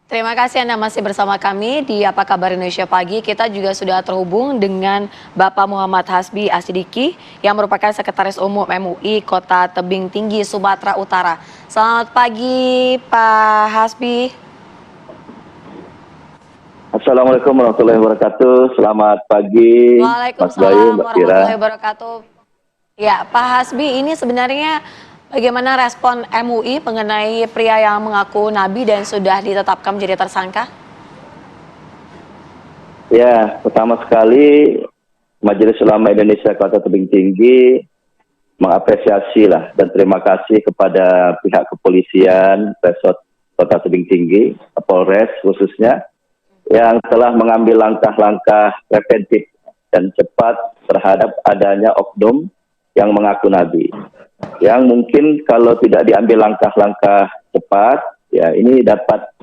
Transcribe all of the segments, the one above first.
Terima kasih Anda masih bersama kami di Apa Kabar Indonesia Pagi. Kita juga sudah terhubung dengan Bapak Muhammad Hasbi Asidiki yang merupakan Sekretaris Umum MUI Kota Tebing Tinggi, Sumatera Utara. Selamat pagi Pak Hasbi. Assalamualaikum warahmatullahi wabarakatuh. Selamat pagi, Mas Bayu, Waalaikumsalam Mbak Kira. warahmatullahi wabarakatuh. Ya, Pak Hasbi, ini sebenarnya bagaimana respon MUI mengenai pria yang mengaku nabi dan sudah ditetapkan menjadi tersangka? Ya, pertama sekali Majelis Ulama Indonesia Kota Tebing Tinggi mengapresiasi lah dan terima kasih kepada pihak kepolisian Resort Kota Tebing Tinggi, Polres khususnya, yang telah mengambil langkah-langkah preventif dan cepat terhadap adanya oknum yang mengaku nabi. Yang mungkin kalau tidak diambil langkah-langkah cepat, ya ini dapat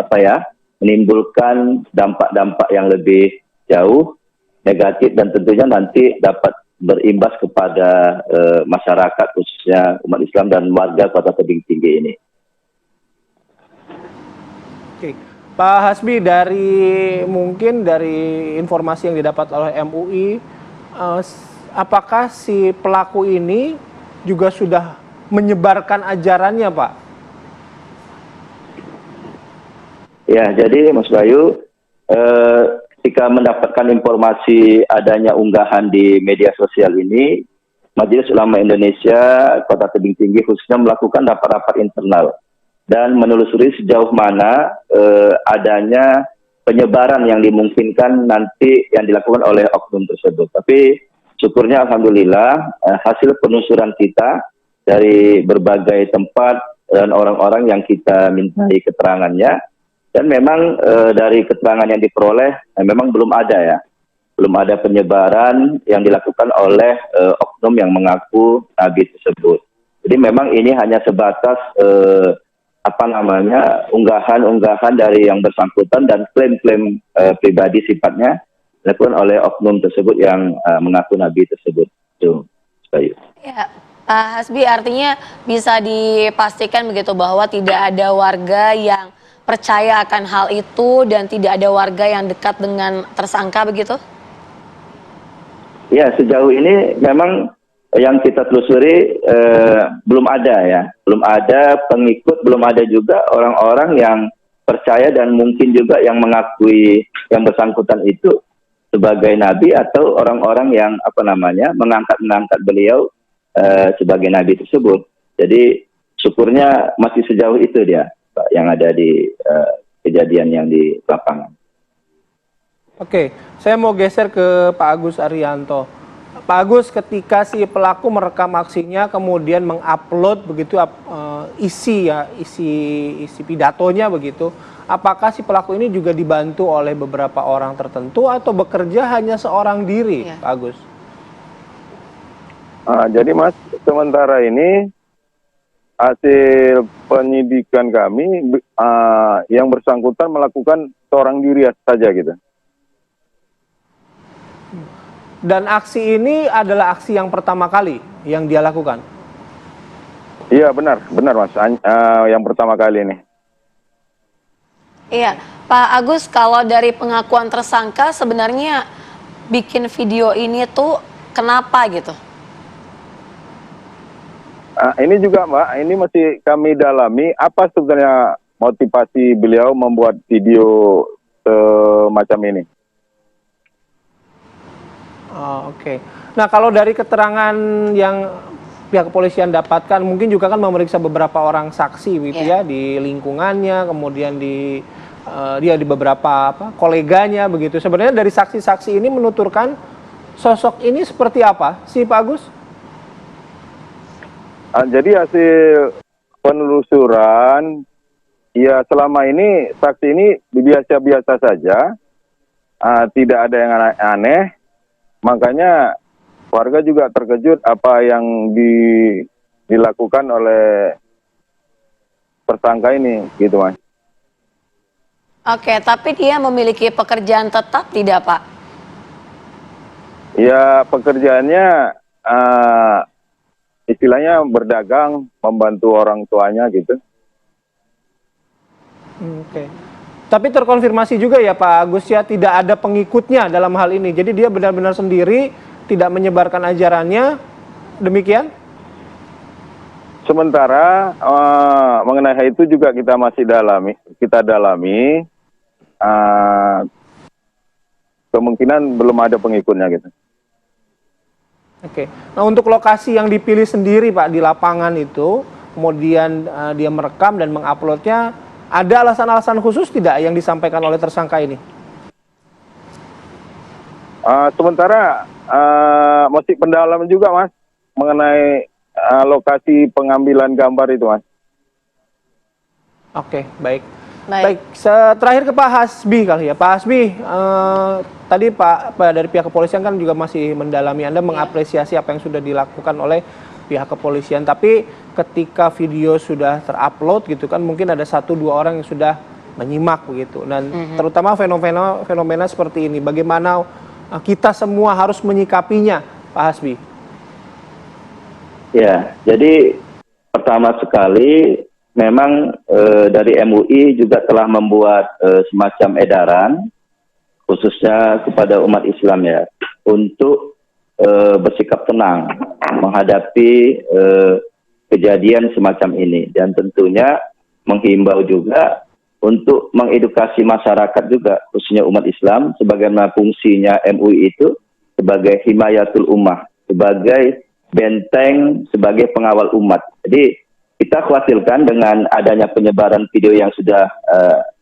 menimbulkan dampak-dampak yang lebih jauh negatif dan tentunya nanti dapat berimbas kepada masyarakat khususnya umat Islam dan warga Kota Tebing Tinggi ini. Oke. Pak Hasbi, mungkin dari informasi yang didapat oleh MUI, apakah si pelaku ini juga sudah menyebarkan ajarannya, Pak? Ya, jadi Mas Bayu, ketika mendapatkan informasi adanya unggahan di media sosial ini, Majelis Ulama Indonesia Kota Tebing Tinggi khususnya melakukan rapat-rapat internal dan menelusuri sejauh mana adanya penyebaran yang dimungkinkan nanti yang dilakukan oleh oknum tersebut. Tapi syukurnya alhamdulillah hasil penelusuran kita dari berbagai tempat dan orang-orang yang kita mintai keterangannya, dan memang dari keterangan yang diperoleh memang belum ada penyebaran yang dilakukan oleh oknum yang mengaku nabi tersebut. Jadi memang ini hanya sebatas unggahan-unggahan dari yang bersangkutan dan klaim-klaim pribadi sifatnya dilakukan oleh oknum tersebut yang mengaku nabi tersebut. Itu, Ya, Pak Hasbi, artinya bisa dipastikan begitu bahwa tidak ada warga yang percaya akan hal itu dan tidak ada warga yang dekat dengan tersangka begitu? Ya, sejauh ini memang yang kita telusuri belum ada pengikut, belum ada juga orang-orang yang percaya dan mungkin juga yang mengakui yang bersangkutan itu sebagai nabi atau orang-orang yang mengangkat beliau sebagai nabi tersebut. Jadi syukurnya masih sejauh itu dia, Pak, yang ada di kejadian yang di lapangan. Oke, saya mau geser ke Pak Agus Arianto. Pak Agus, ketika si pelaku merekam aksinya kemudian mengupload begitu isi pidatonya begitu, apakah si pelaku ini juga dibantu oleh beberapa orang tertentu atau bekerja hanya seorang diri, Pak Agus? Jadi Mas, sementara ini hasil penyidikan kami yang bersangkutan melakukan seorang diri saja gitu. Dan aksi ini adalah aksi yang pertama kali yang dia lakukan? Iya benar Mas, yang pertama kali ini. Iya, Pak Agus, kalau dari pengakuan tersangka sebenarnya bikin video ini tuh kenapa gitu? Ini juga Mbak, ini masih kami dalami apa sebenarnya motivasi beliau membuat video semacam ini. Oke. Nah, kalau dari keterangan yang pihak kepolisian dapatkan, mungkin juga kan memeriksa beberapa orang saksi gitu ya di lingkungannya, kemudian di beberapa koleganya begitu. Sebenarnya dari saksi-saksi ini menuturkan sosok ini seperti apa sih Pak Agus? Jadi hasil penelusuran, ya selama ini saksi ini biasa-biasa saja, tidak ada yang aneh. Makanya warga juga terkejut apa yang dilakukan oleh tersangka ini, gitu Mas. Oke, tapi dia memiliki pekerjaan tetap tidak, Pak? Ya, pekerjaannya istilahnya berdagang, membantu orang tuanya gitu. Oke. Tapi terkonfirmasi juga ya Pak Agus ya, tidak ada pengikutnya dalam hal ini. Jadi dia benar-benar sendiri, tidak menyebarkan ajarannya, demikian? Sementara mengenai hal itu juga kita masih dalami, kemungkinan belum ada pengikutnya gitu. Oke. Nah untuk lokasi yang dipilih sendiri Pak di lapangan itu, kemudian dia merekam dan menguploadnya, ada alasan-alasan khusus tidak yang disampaikan oleh tersangka ini? Sementara masih pendalaman juga Mas mengenai lokasi pengambilan gambar itu Mas. Oke, baik. Baik. Terakhir ke Pak Hasbi kali ya. Pak Hasbi, tadi Pak dari pihak kepolisian kan juga masih mendalami. Anda mengapresiasi apa yang sudah dilakukan oleh pihak kepolisian. Tapi ketika video sudah terupload gitu kan, mungkin ada 1-2 orang yang sudah menyimak begitu. Dan terutama fenomena seperti ini, bagaimana kita semua harus menyikapinya, Pak Hasbi? Ya, jadi pertama sekali memang dari MUI juga telah membuat semacam edaran khususnya kepada umat Islam ya untuk bersikap tenang menghadapi kejadian semacam ini, dan tentunya menghimbau juga untuk mengedukasi masyarakat juga khususnya umat Islam sebagaimana fungsinya MUI itu sebagai himayatul ummah, sebagai benteng, sebagai pengawal umat. Jadi kita khawatirkan dengan adanya penyebaran video yang sudah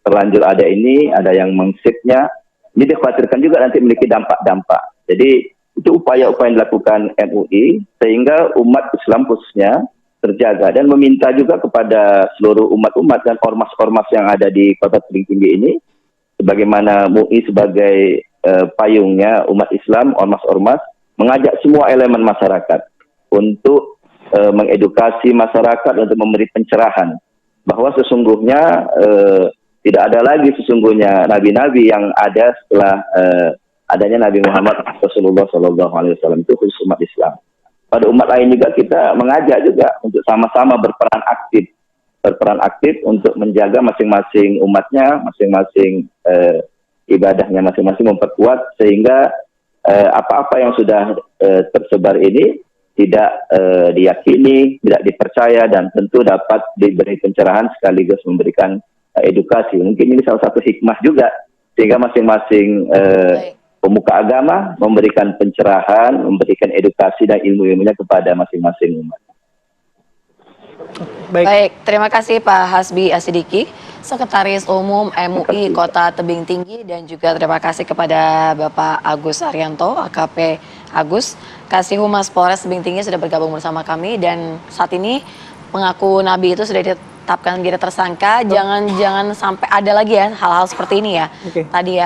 terlanjur ada ini, ada yang meng-share-nya, ini dikhawatirkan juga nanti memiliki dampak-dampak. Jadi itu upaya-upaya yang dilakukan MUI sehingga umat Islam khususnya terjaga, dan meminta juga kepada seluruh umat-umat dan ormas-ormas yang ada di Kota Tebing Tinggi ini, sebagaimana MUI sebagai payungnya umat Islam, ormas-ormas, mengajak semua elemen masyarakat untuk mengedukasi masyarakat, untuk memberi pencerahan bahwa sesungguhnya tidak ada lagi sesungguhnya nabi-nabi yang ada setelah adanya Nabi Muhammad Rasulullah SAW, itu khusus umat Islam. Pada umat lain juga kita mengajak juga untuk sama-sama berperan aktif untuk menjaga masing-masing umatnya, masing-masing ibadahnya masing-masing, memperkuat sehingga apa-apa yang sudah tersebar ini tidak diyakini, tidak dipercaya, dan tentu dapat diberi pencerahan sekaligus memberikan edukasi. Mungkin ini salah satu hikmah juga, sehingga masing-masing pemuka agama memberikan pencerahan, memberikan edukasi dan ilmu-ilmunya kepada masing-masing umat. Baik, terima kasih Pak Hasbi Asidiki, Sekretaris Umum MUI Kota Tebing Tinggi, dan juga terima kasih kepada Bapak Agus Arianto, AKP Agus, Kasih Humas Polres Tebing Tinggi sudah bergabung bersama kami, dan saat ini mengaku Nabi itu sudah ditetapkan menjadi tersangka. Jangan sampai ada lagi ya hal-hal seperti ini ya. Tadi ya